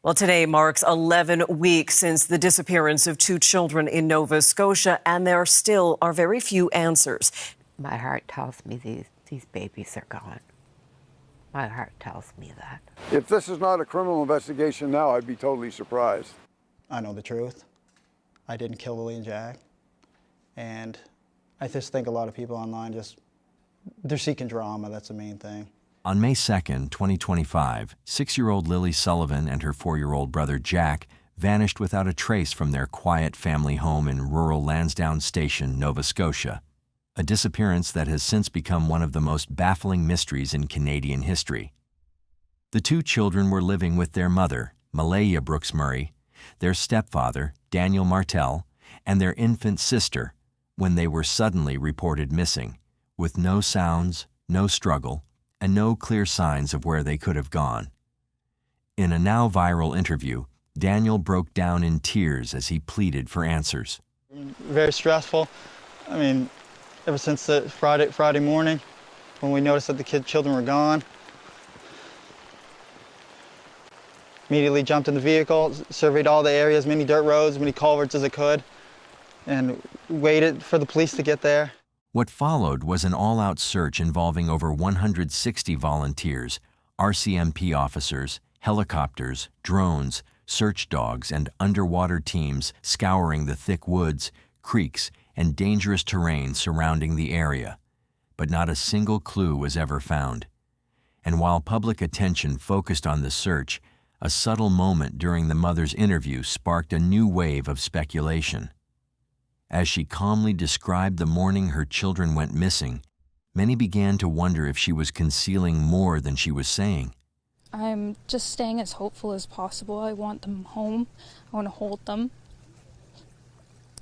Well, today marks 11 weeks since the disappearance of two children in Nova Scotia, and there still are very few answers. My heart tells me these babies are gone. My heart tells me that. If this is not a criminal investigation now, I'd be totally surprised. I know the truth. I didn't kill Lily and Jack. And I just think a lot of people online they're seeking drama. That's the main thing. On May 2nd, 2025, 6-year-old Lily Sullivan and her 4-year-old brother Jack vanished without a trace from their quiet family home in rural Lansdowne Station, Nova Scotia, a disappearance that has since become one of the most baffling mysteries in Canadian history. The two children were living with their mother, Malaya Brooks Murray, their stepfather, Daniel Martel, and their infant sister when they were suddenly reported missing, with no sounds, no struggle, and no clear signs of where they could have gone. In a now viral interview, Daniel broke down in tears as he pleaded for answers. Very stressful. I mean, ever since the Friday morning, when we noticed that the children were gone, immediately jumped in the vehicle, surveyed all the areas, many dirt roads, many culverts as I could, and waited for the police to get there. What followed was an all-out search involving over 160 volunteers, RCMP officers, helicopters, drones, search dogs, and underwater teams scouring the thick woods, creeks, and dangerous terrain surrounding the area. But not a single clue was ever found. And while public attention focused on the search, a subtle moment during the mother's interview sparked a new wave of speculation. As she calmly described the morning her children went missing, many began to wonder if she was concealing more than she was saying. I'm just staying as hopeful as possible. I want them home. I want to hold them.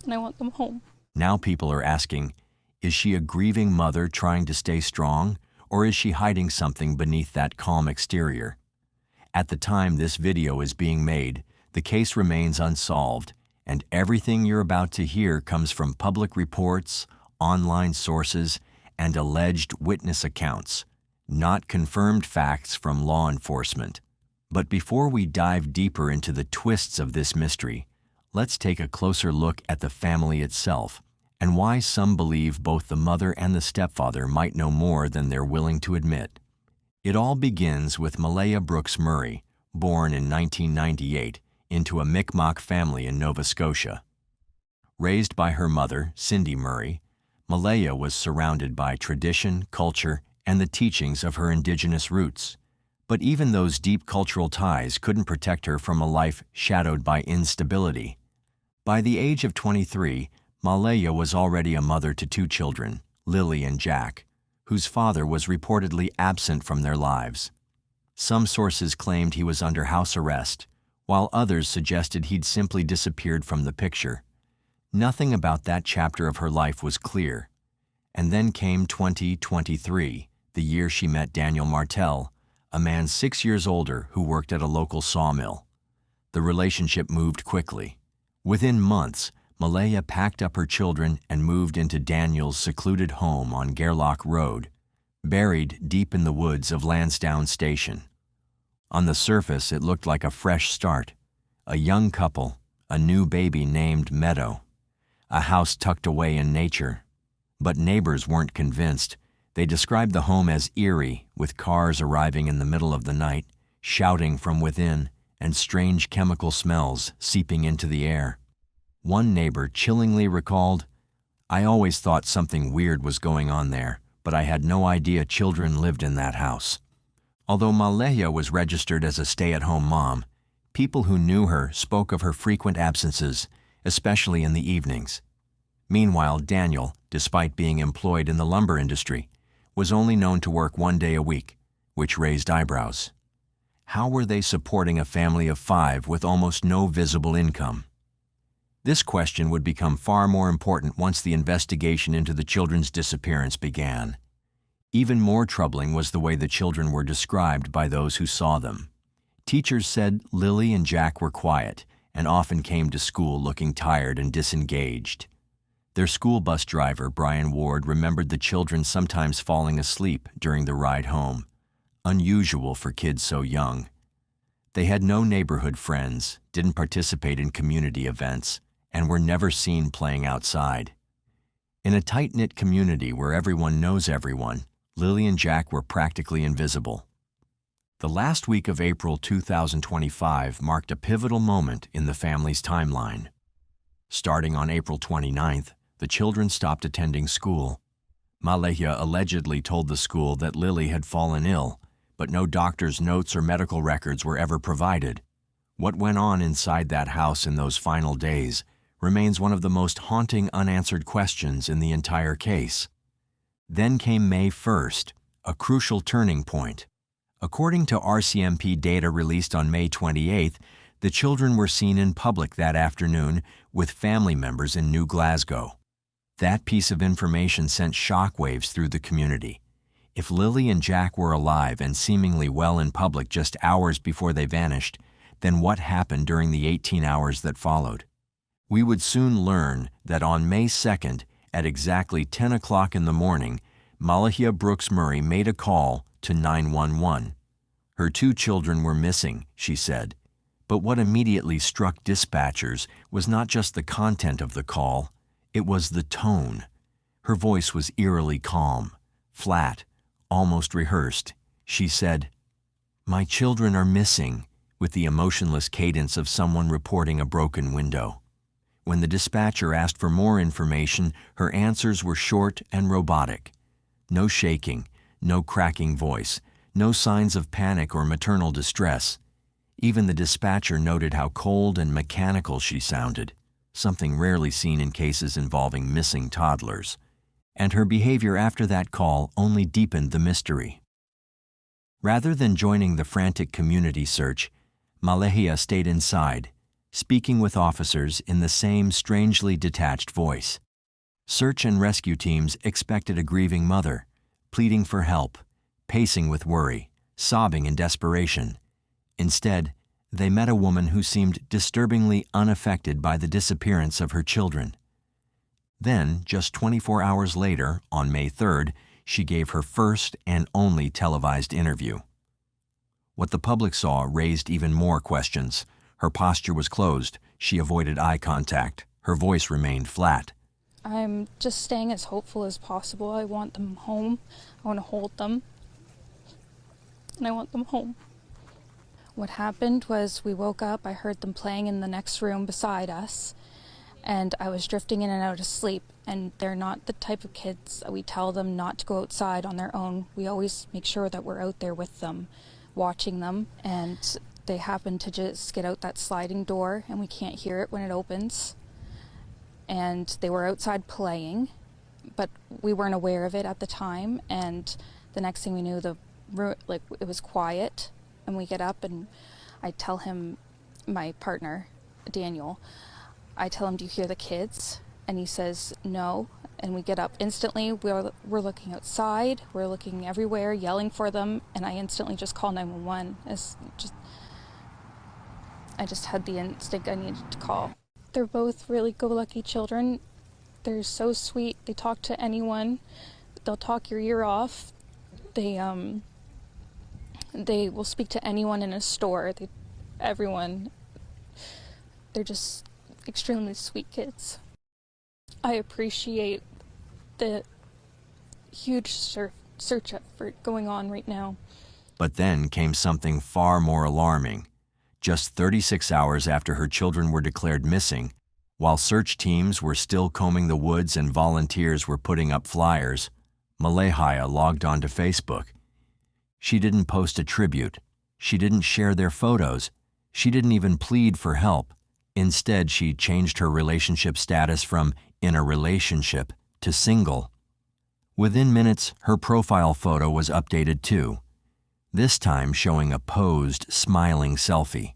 And I want them home. Now people are asking, is she a grieving mother trying to stay strong, or is she hiding something beneath that calm exterior? At the time this video is being made, the case remains unsolved, and everything you're about to hear comes from public reports, online sources, and alleged witness accounts, not confirmed facts from law enforcement. But before we dive deeper into the twists of this mystery, let's take a closer look at the family itself and why some believe both the mother and the stepfather might know more than they're willing to admit. It all begins with Malaya Brooks Murray, born in 1998, into a Mi'kmaq family in Nova Scotia. Raised by her mother, Cindy Murray, Malaya was surrounded by tradition, culture, and the teachings of her Indigenous roots. But even those deep cultural ties couldn't protect her from a life shadowed by instability. By the age of 23, Malaya was already a mother to two children, Lily and Jack, whose father was reportedly absent from their lives. Some sources claimed he was under house arrest, while others suggested he'd simply disappeared from the picture. Nothing about that chapter of her life was clear. And then came 2023, the year she met Daniel Martel, a man 6 years older who worked at a local sawmill. The relationship moved quickly. Within months, Malaya packed up her children and moved into Daniel's secluded home on Gairloch Road, buried deep in the woods of Lansdowne Station. On the surface, it looked like a fresh start. A young couple, a new baby named Meadow, a house tucked away in nature. But neighbors weren't convinced. They described the home as eerie, with cars arriving in the middle of the night, shouting from within, and strange chemical smells seeping into the air. One neighbor chillingly recalled, "I always thought something weird was going on there, but I had no idea children lived in that house." Although Malaya was registered as a stay-at-home mom, people who knew her spoke of her frequent absences, especially in the evenings. Meanwhile, Daniel, despite being employed in the lumber industry, was only known to work 1 day a week, which raised eyebrows. How were they supporting a family of 5 with almost no visible income? This question would become far more important once the investigation into the children's disappearance began. Even more troubling was the way the children were described by those who saw them. Teachers said Lily and Jack were quiet and often came to school looking tired and disengaged. Their school bus driver, Brian Ward, remembered the children sometimes falling asleep during the ride home, unusual for kids so young. They had no neighborhood friends, didn't participate in community events, and were never seen playing outside. In a tight-knit community where everyone knows everyone, Lily and Jack were practically invisible. The last week of April 2025 marked a pivotal moment in the family's timeline. Starting on April 29th, the children stopped attending school. Malehia allegedly told the school that Lily had fallen ill, but no doctor's notes or medical records were ever provided. What went on inside that house in those final days remains one of the most haunting unanswered questions in the entire case. Then came May 1st, a crucial turning point. According to RCMP data released on May 28th, the children were seen in public that afternoon with family members in New Glasgow. That piece of information sent shockwaves through the community. If Lily and Jack were alive and seemingly well in public just hours before they vanished, then what happened during the 18 hours that followed? We would soon learn that on May 2nd, at exactly 10 o'clock in the morning, Malehia Brooks Murray made a call to 911. Her 2 children were missing, she said. But what immediately struck dispatchers was not just the content of the call, it was the tone. Her voice was eerily calm, flat, almost rehearsed. She said, "My children are missing," with the emotionless cadence of someone reporting a broken window. When the dispatcher asked for more information, her answers were short and robotic. No shaking, no cracking voice, no signs of panic or maternal distress. Even the dispatcher noted how cold and mechanical she sounded, something rarely seen in cases involving missing toddlers. And her behavior after that call only deepened the mystery. Rather than joining the frantic community search, Malehia stayed inside, speaking with officers in the same strangely detached voice. Search and rescue teams expected a grieving mother, pleading for help, pacing with worry, sobbing in desperation. Instead, they met a woman who seemed disturbingly unaffected by the disappearance of her children. Then, just 24 hours later, on May 3rd, she gave her first and only televised interview. What the public saw raised even more questions. Her posture was closed. She avoided eye contact. Her voice remained flat. I'm just staying as hopeful as possible. I want them home. I want to hold them. And I want them home. What happened was we woke up, I heard them playing in the next room beside us, and I was drifting in and out of sleep, and they're not the type of kids that we tell them not to go outside on their own. We always make sure that we're out there with them, watching them, and they happen to just get out that sliding door, and we can't hear it when it opens. And they were outside playing, but we weren't aware of it at the time, and the next thing we knew, it was quiet. And we get up and I tell him, my partner, Daniel, I tell him, "Do you hear the kids?" And he says, "No." And we get up instantly. We're looking outside. We're looking everywhere, yelling for them. And I instantly just call 911. I just had the instinct I needed to call. They're both really go-lucky children. They're so sweet. They talk to anyone. They'll talk your ear off. They will speak to anyone in a store, everyone. They're just extremely sweet kids. I appreciate the huge search effort going on right now. But then came something far more alarming. Just 36 hours after her children were declared missing, while search teams were still combing the woods and volunteers were putting up flyers, Malehia logged onto Facebook. She didn't post a tribute. She didn't share their photos. She didn't even plead for help. Instead, she changed her relationship status from "in a relationship" to "single." Within minutes, her profile photo was updated too, this time showing a posed, smiling selfie.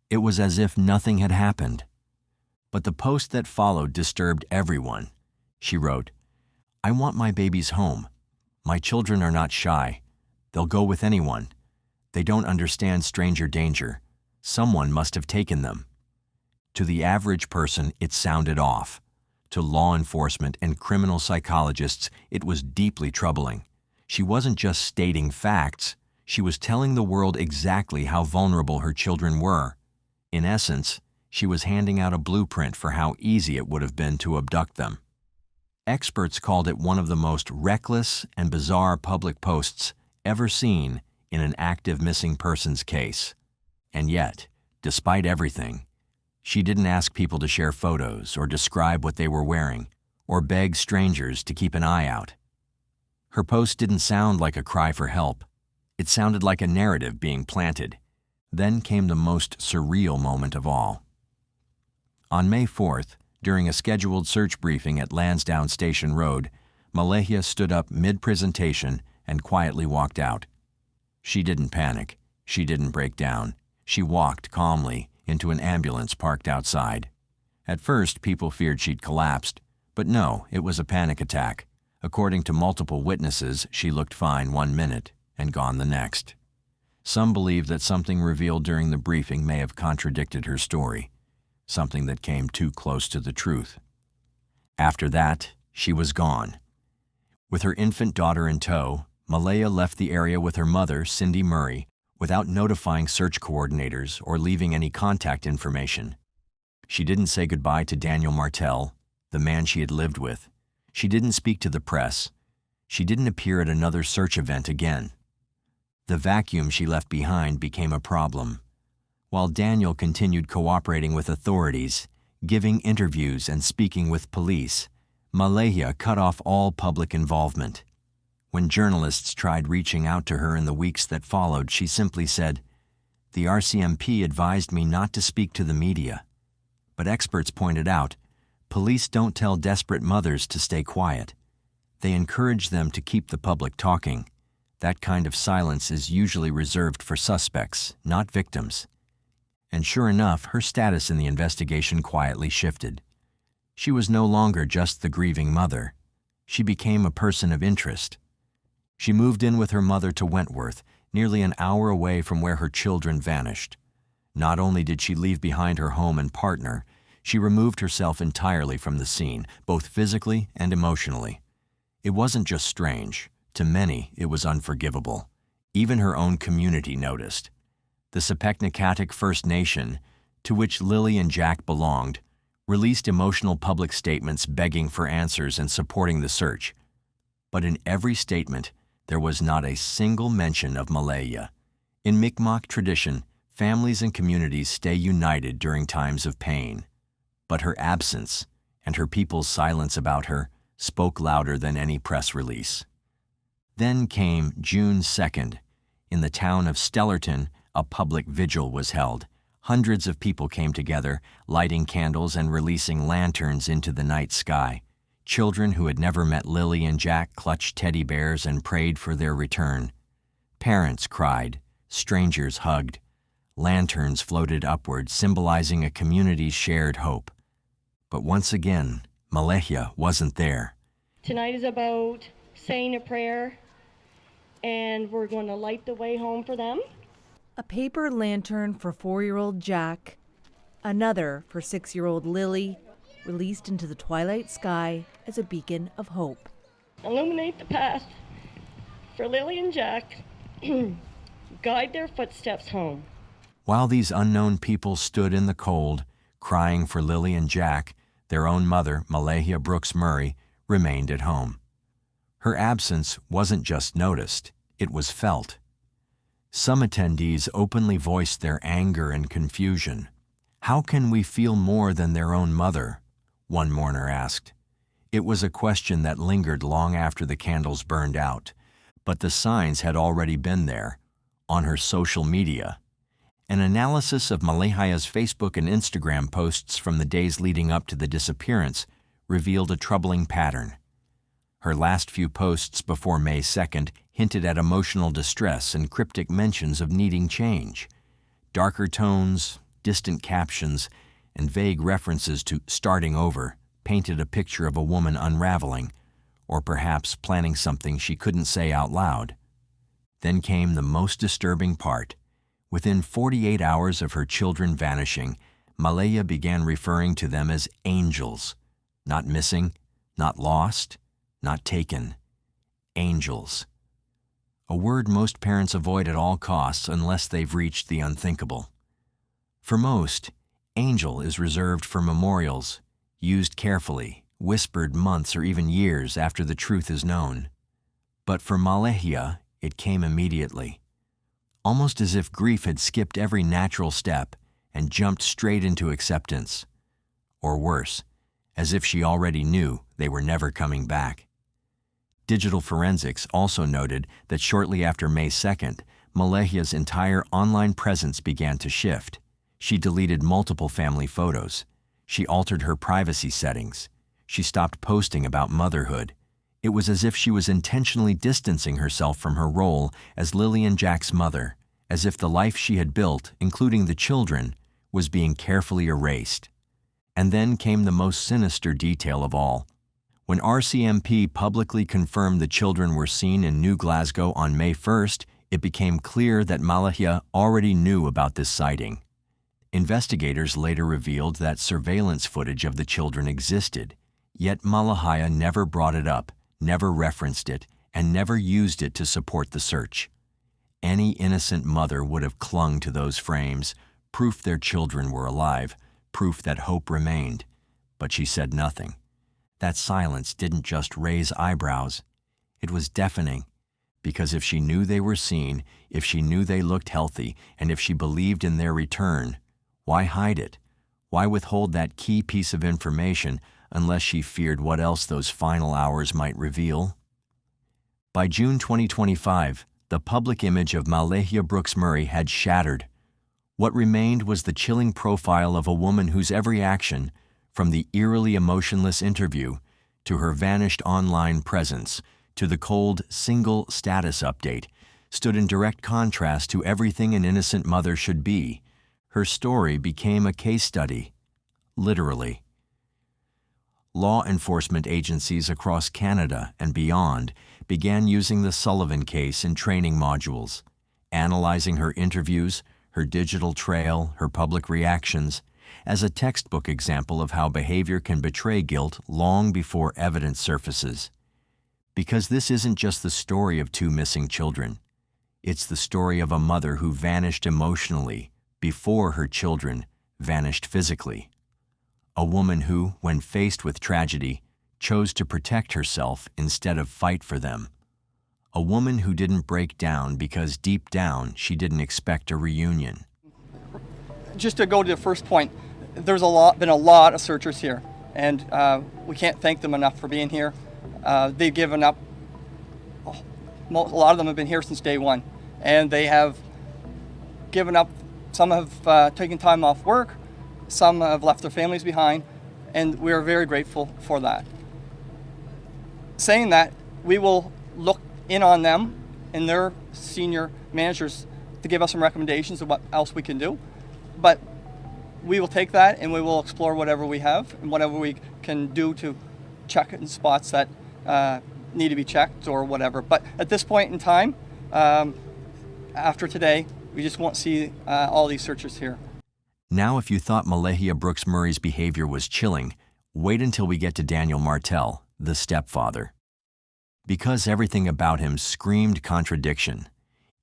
It was as if nothing had happened. But the post that followed disturbed everyone. She wrote, "I want my babies home. My children are not shy. They'll go with anyone. They don't understand stranger danger. Someone must have taken them." To the average person, it sounded off. To law enforcement and criminal psychologists, it was deeply troubling. She wasn't just stating facts. she was telling the world exactly how vulnerable her children were. In essence, she was handing out a blueprint for how easy it would have been to abduct them. Experts called it one of the most reckless and bizarre public posts ever seen in an active missing persons case. And yet, despite everything, she didn't ask people to share photos or describe what they were wearing, or beg strangers to keep an eye out. Her post didn't sound like a cry for help. It sounded like a narrative being planted. Then came the most surreal moment of all. On May 4th, during a scheduled search briefing at Lansdowne Station Road, Malehia stood up mid-presentation and quietly walked out. She didn't panic. She didn't break down. She walked calmly into an ambulance parked outside. At first, people feared she'd collapsed, but no, it was a panic attack. According to multiple witnesses, she looked fine 1 minute and gone the next. Some believe that something revealed during the briefing may have contradicted her story, something that came too close to the truth. After that, she was gone. With her infant daughter in tow, Malehia left the area with her mother, Cindy Murray, without notifying search coordinators or leaving any contact information. She didn't say goodbye to Daniel Martel, the man she had lived with. She didn't speak to the press. She didn't appear at another search event again. The vacuum she left behind became a problem. While Daniel continued cooperating with authorities, giving interviews and speaking with police, Malehia cut off all public involvement. When journalists tried reaching out to her in the weeks that followed, she simply said, "The RCMP advised me not to speak to the media." But experts pointed out, police don't tell desperate mothers to stay quiet. They encourage them to keep the public talking. That kind of silence is usually reserved for suspects, not victims. And sure enough, her status in the investigation quietly shifted. She was no longer just the grieving mother. She became a person of interest. She moved in with her mother to Wentworth, nearly an hour away from where her children vanished. Not only did she leave behind her home and partner, she removed herself entirely from the scene, both physically and emotionally. It wasn't just strange. To many, it was unforgivable. Even her own community noticed. The Sepeknekatik First Nation, to which Lily and Jack belonged, released emotional public statements begging for answers and supporting the search. But in every statement, there was not a single mention of Malehia. In Mi'kmaq tradition, families and communities stay united during times of pain. But her absence and her people's silence about her spoke louder than any press release. Then came June 2nd. In the town of Stellarton, a public vigil was held. Hundreds of people came together, lighting candles and releasing lanterns into the night sky. Children who had never met Lily and Jack clutched teddy bears and prayed for their return. Parents cried. Strangers hugged. Lanterns floated upward, symbolizing a community's shared hope. But once again, Malehia wasn't there. Tonight is about saying a prayer, and we're going to light the way home for them. A paper lantern for 4-year-old Jack, another for 6-year-old Lily, released into the twilight sky as a beacon of hope. Illuminate the path for Lily and Jack. Guide their footsteps home. While these unknown people stood in the cold, crying for Lily and Jack, their own mother, Malehia Brooks Murray, remained at home. Her absence wasn't just noticed, it was felt. Some attendees openly voiced their anger and confusion. "How can we feel more than their own mother?" one mourner asked. It was a question that lingered long after the candles burned out, but the signs had already been there, on her social media. An analysis of Malehia's Facebook and Instagram posts from the days leading up to the disappearance revealed a troubling pattern. Her last few posts before May 2nd hinted at emotional distress and cryptic mentions of needing change. Darker tones, distant captions, and vague references to starting over painted a picture of a woman unraveling, or perhaps planning something she couldn't say out loud. Then came the most disturbing part. Within 48 hours of her children vanishing, Malehia began referring to them as angels. Not missing, not lost, not taken. Angels. a word most parents avoid at all costs unless they've reached the unthinkable. For most, angel is reserved for memorials, used carefully, whispered months or even years after the truth is known. But for Malehia, it came immediately, almost as if grief had skipped every natural step and jumped straight into acceptance. Or worse, as if she already knew they were never coming back. Digital forensics also noted that shortly after May 2nd, Malehia's entire online presence began to shift. She deleted multiple family photos. She altered her privacy settings. She stopped posting about motherhood. It was as if she was intentionally distancing herself from her role as Lily and Jack's mother, as if the life she had built, including the children, was being carefully erased. And then came the most sinister detail of all. When RCMP publicly confirmed the children were seen in New Glasgow on May 1st, it became clear that Malehia already knew about this sighting. Investigators later revealed that surveillance footage of the children existed, yet Malehia never brought it up, never referenced it, and never used it to support the search. Any innocent mother would have clung to those frames, proof their children were alive, proof that hope remained. But she said nothing. That silence didn't just raise eyebrows. It was deafening, because if she knew they were seen, if she knew they looked healthy, and if she believed in their return, why hide it? Why withhold that key piece of information unless she feared what else those final hours might reveal? By June 2025, the public image of Malehia Brooks Murray had shattered. What remained was the chilling profile of a woman whose every action, from the eerily emotionless interview to her vanished online presence to the cold single status update, stood in direct contrast to everything an innocent mother should be. Her story became a case study, literally. Law enforcement agencies across Canada and beyond began using the Sullivan case in training modules, analyzing her interviews, her digital trail, her public reactions, as a textbook example of how behavior can betray guilt long before evidence surfaces. Because this isn't just the story of two missing children. It's the story of a mother who vanished emotionally before her children vanished physically. A woman who, when faced with tragedy, chose to protect herself instead of fight for them. A woman who didn't break down because deep down she didn't expect a reunion. Just to go to the first point, there's been a lot of searchers here, and we can't thank them enough for being here. They've given up. A lot of them have been here since day one, and they have given up. Some have taken time off work, some have left their families behind, and we are very grateful for that. Saying that, we will look in on them and their senior managers to give us some recommendations of what else we can do. But we will take that and we will explore whatever we have and whatever we can do to check in spots that need to be checked or whatever. But at this point in time, after today, we just won't see all these searchers here. Now, if you thought Malehia Brooks Murray's behavior was chilling, wait until we get to Daniel Martel, the stepfather. Because everything about him screamed contradiction.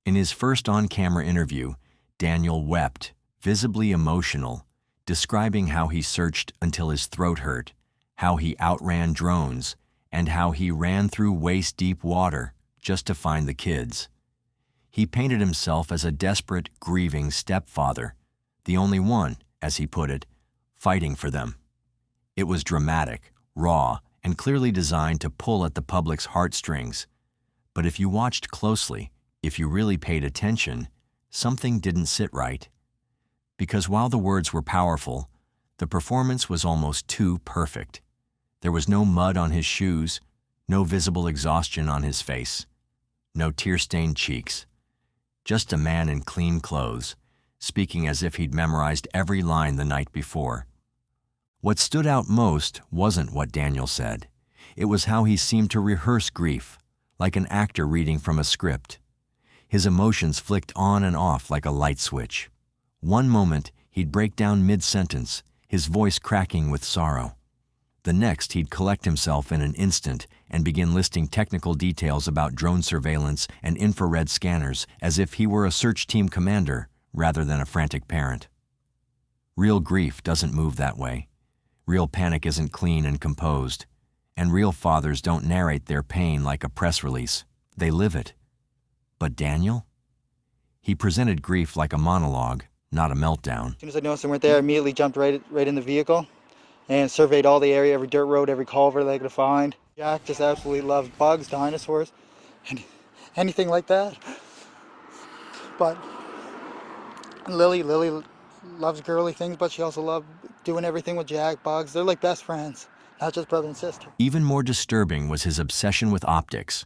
In his first on-camera interview, Daniel wept, visibly emotional, describing how he searched until his throat hurt, how he outran drones, and how he ran through waist-deep water just to find the kids. He painted himself as a desperate, grieving stepfather, the only one, as he put it, fighting for them. It was dramatic, raw, and clearly designed to pull at the public's heartstrings. But if you watched closely, if you really paid attention, something didn't sit right. Because while the words were powerful, the performance was almost too perfect. There was no mud on his shoes, no visible exhaustion on his face, no tear-stained cheeks. Just a man in clean clothes, speaking as if he'd memorized every line the night before. What stood out most wasn't what Daniel said. It was how he seemed to rehearse grief, like an actor reading from a script. His emotions flicked on and off like a light switch. One moment, he'd break down mid-sentence, his voice cracking with sorrow. The next, he'd collect himself in an instant and begin listing technical details about drone surveillance and infrared scanners as if he were a search team commander rather than a frantic parent. Real grief doesn't move that way. Real panic isn't clean and composed. And real fathers don't narrate their pain like a press release. They live it. But Daniel? He presented grief like a monologue, not a meltdown. As soon as I noticed they weren't there, I immediately jumped right in the vehicle and surveyed all the area, every dirt road, every culvert I could find. Jack just absolutely loves bugs, dinosaurs, and anything like that. But Lily loves girly things, but she also loved doing everything with Jack, bugs. They're like best friends, not just brother and sister. Even more disturbing was his obsession with optics.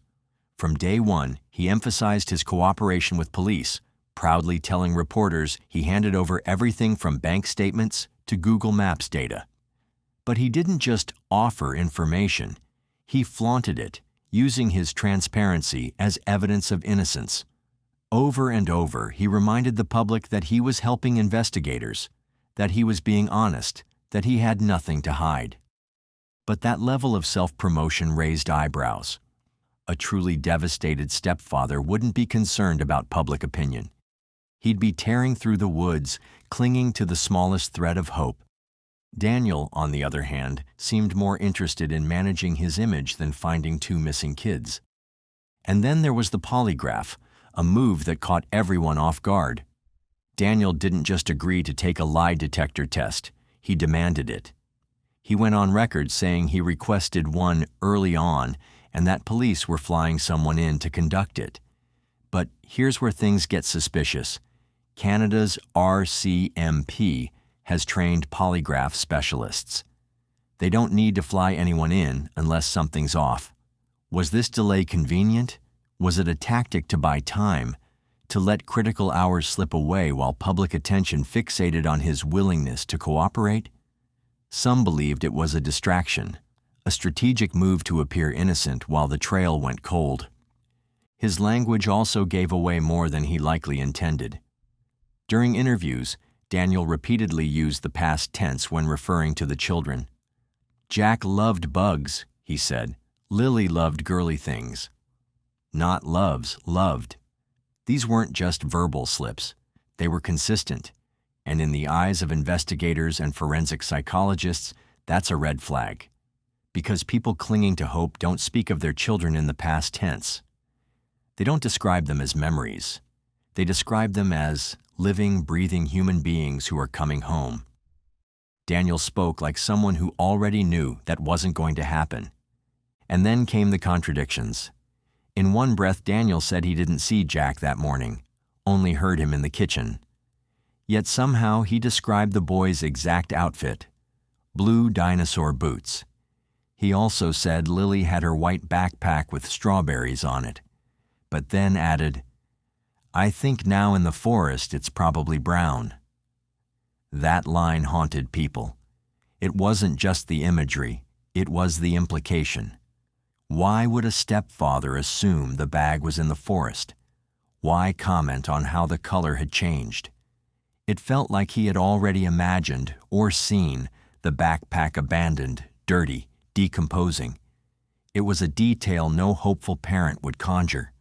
From day one, he emphasized his cooperation with police, proudly telling reporters he handed over everything from bank statements to Google Maps data. But he didn't just offer information. He flaunted it, using his transparency as evidence of innocence. Over and over, he reminded the public that he was helping investigators, that he was being honest, that he had nothing to hide. But that level of self-promotion raised eyebrows. A truly devastated stepfather wouldn't be concerned about public opinion. He'd be tearing through the woods, clinging to the smallest thread of hope. Daniel, on the other hand, seemed more interested in managing his image than finding 2 missing kids. And then there was the polygraph, a move that caught everyone off guard. Daniel didn't just agree to take a lie detector test, he demanded it. He went on record saying he requested one early on and that police were flying someone in to conduct it. But here's where things get suspicious. Canada's RCMP has trained polygraph specialists. They don't need to fly anyone in unless something's off. Was this delay convenient? Was it a tactic to buy time, to let critical hours slip away while public attention fixated on his willingness to cooperate? Some believed it was a distraction, a strategic move to appear innocent while the trail went cold. His language also gave away more than he likely intended. During interviews, Daniel repeatedly used the past tense when referring to the children. Jack loved bugs, he said. Lily loved girly things. Not loves, loved. These weren't just verbal slips. They were consistent. And in the eyes of investigators and forensic psychologists, that's a red flag. Because people clinging to hope don't speak of their children in the past tense. They don't describe them as memories. They describe them as living, breathing human beings who are coming home. Daniel spoke like someone who already knew that wasn't going to happen. And then came the contradictions. In one breath, Daniel said he didn't see Jack that morning, only heard him in the kitchen. Yet somehow he described the boy's exact outfit, blue dinosaur boots. He also said Lily had her white backpack with strawberries on it, but then added, "I think now in the forest it's probably brown." That line haunted people. It wasn't just the imagery, it was the implication. Why would a stepfather assume the bag was in the forest? Why comment on how the color had changed? It felt like he had already imagined or seen the backpack abandoned, dirty, decomposing. It was a detail no hopeful parent would conjure.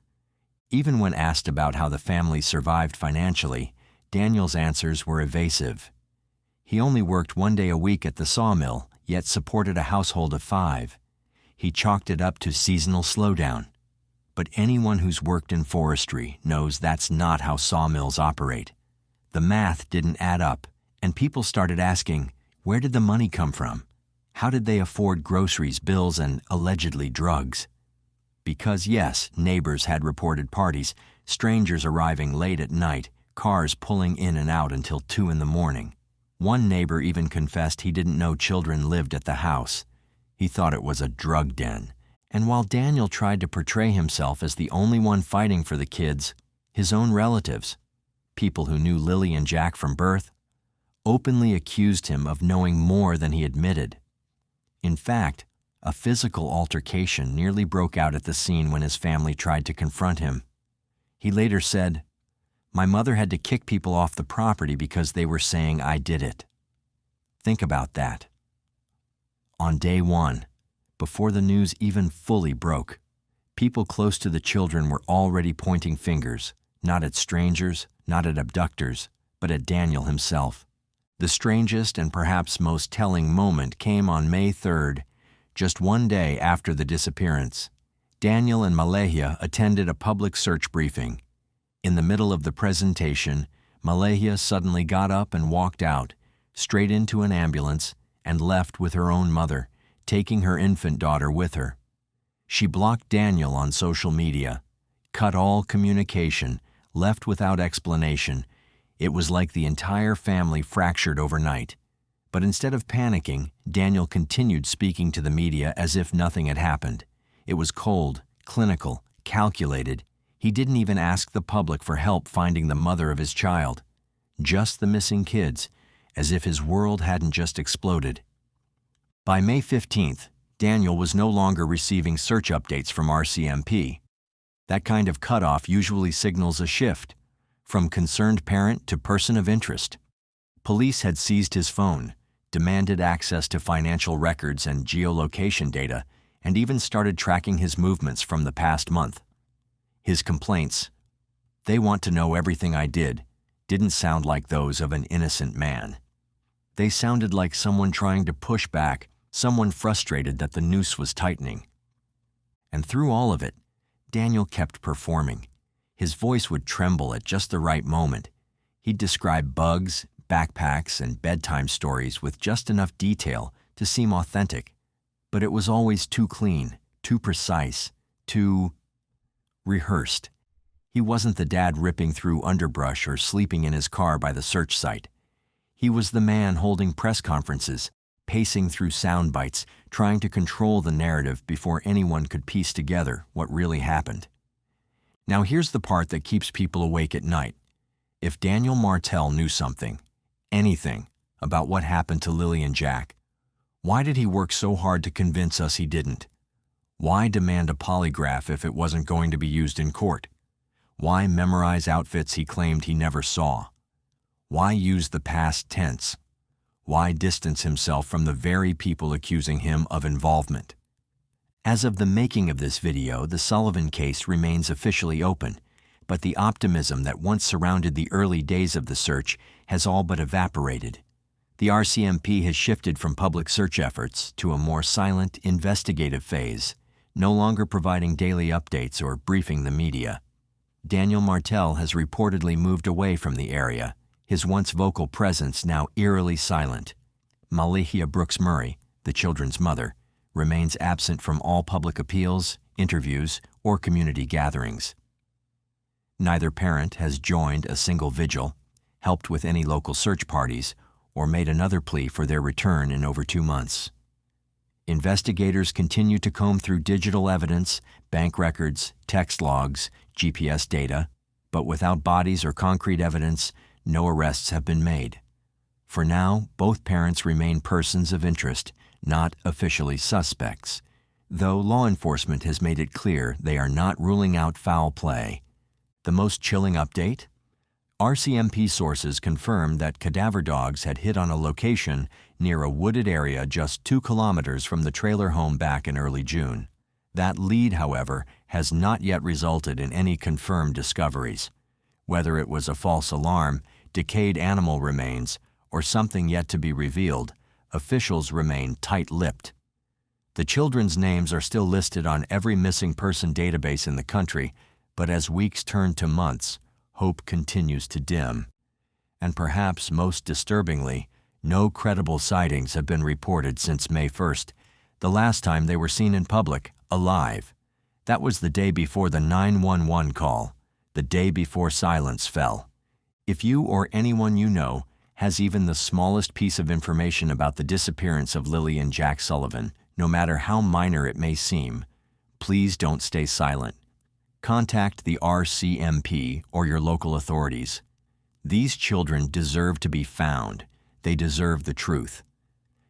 Even when asked about how the family survived financially, Daniel's answers were evasive. He only worked 1 day a week at the sawmill, yet supported a household of 5. He chalked it up to seasonal slowdown. But anyone who's worked in forestry knows that's not how sawmills operate. The math didn't add up, and people started asking, where did the money come from? How did they afford groceries, bills, and allegedly drugs? Because yes, neighbors had reported parties, strangers arriving late at night, cars pulling in and out until 2 in the morning. One neighbor even confessed he didn't know children lived at the house. He thought it was a drug den. And while Daniel tried to portray himself as the only one fighting for the kids, his own relatives, people who knew Lily and Jack from birth, openly accused him of knowing more than he admitted. In fact, a physical altercation nearly broke out at the scene when his family tried to confront him. He later said, "My mother had to kick people off the property because they were saying I did it." Think about that. On day one, before the news even fully broke, people close to the children were already pointing fingers, not at strangers, not at abductors, but at Daniel himself. The strangest and perhaps most telling moment came on May 3rd, just one day after the disappearance. Daniel and Malehia attended a public search briefing. In the middle of the presentation, Malehia suddenly got up and walked out, straight into an ambulance, and left with her own mother, taking her infant daughter with her. She blocked Daniel on social media, cut all communication, left without explanation. It was like the entire family fractured overnight. But instead of panicking, Daniel continued speaking to the media as if nothing had happened. It was cold, clinical, calculated. He didn't even ask the public for help finding the mother of his child. Just the missing kids, as if his world hadn't just exploded. By May 15th, Daniel was no longer receiving search updates from RCMP. That kind of cutoff usually signals a shift, from concerned parent to person of interest. Police had seized his phone, demanded access to financial records and geolocation data, and even started tracking his movements from the past month. His complaints, "They want to know everything I did," didn't sound like those of an innocent man. They sounded like someone trying to push back, someone frustrated that the noose was tightening. And through all of it, Daniel kept performing. His voice would tremble at just the right moment. He'd describe bugs, backpacks, and bedtime stories with just enough detail to seem authentic. But it was always too clean, too precise, too rehearsed. He wasn't the dad ripping through underbrush or sleeping in his car by the search site. He was the man holding press conferences, pacing through sound bites, trying to control the narrative before anyone could piece together what really happened. Now here's the part that keeps people awake at night. If Daniel Martel knew something, anything, about what happened to Lily and Jack, why did he work so hard to convince us he didn't? Why demand a polygraph if it wasn't going to be used in court? Why memorize outfits he claimed he never saw? Why use the past tense? Why distance himself from the very people accusing him of involvement? As of the making of this video, the Sullivan case remains officially open, but the optimism that once surrounded the early days of the search has all but evaporated. The RCMP has shifted from public search efforts to a more silent, investigative phase, no longer providing daily updates or briefing the media. Daniel Martel has reportedly moved away from the area, his once vocal presence now eerily silent. Malehia Brooks Murray, the children's mother, remains absent from all public appeals, interviews, or community gatherings. Neither parent has joined a single vigil, helped with any local search parties, or made another plea for their return in over 2 months. Investigators continue to comb through digital evidence, bank records, text logs, GPS data, but without bodies or concrete evidence, no arrests have been made. For now, both parents remain persons of interest, not officially suspects, though law enforcement has made it clear they are not ruling out foul play. The most chilling update? RCMP sources confirmed that cadaver dogs had hit on a location near a wooded area just 2 kilometers from the trailer home back in early June. That lead, however, has not yet resulted in any confirmed discoveries. Whether it was a false alarm, decayed animal remains, or something yet to be revealed, officials remain tight-lipped. The children's names are still listed on every missing person database in the country, but as weeks turn to months, hope continues to dim. And perhaps most disturbingly, no credible sightings have been reported since May 1st, the last time they were seen in public, alive. That was the day before the 911 call, the day before silence fell. If you or anyone you know has even the smallest piece of information about the disappearance of Lily and Jack Sullivan, no matter how minor it may seem, please don't stay silent. Contact the RCMP or your local authorities. These children deserve to be found. They deserve the truth.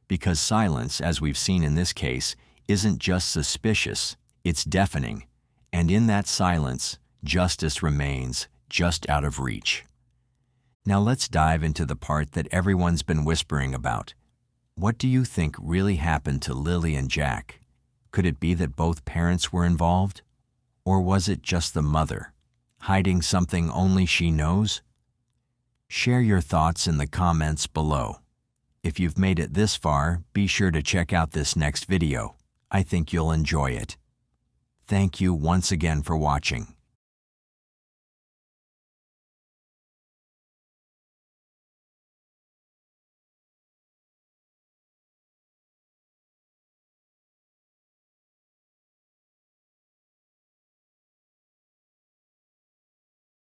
Because silence, as we've seen in this case, isn't just suspicious, it's deafening. And in that silence, justice remains just out of reach. Now let's dive into the part that everyone's been whispering about. What do you think really happened to Lily and Jack? Could it be that both parents were involved? Or was it just the mother, hiding something only she knows? Share your thoughts in the comments below. If you've made it this far, be sure to check out this next video. I think you'll enjoy it. Thank you once again for watching.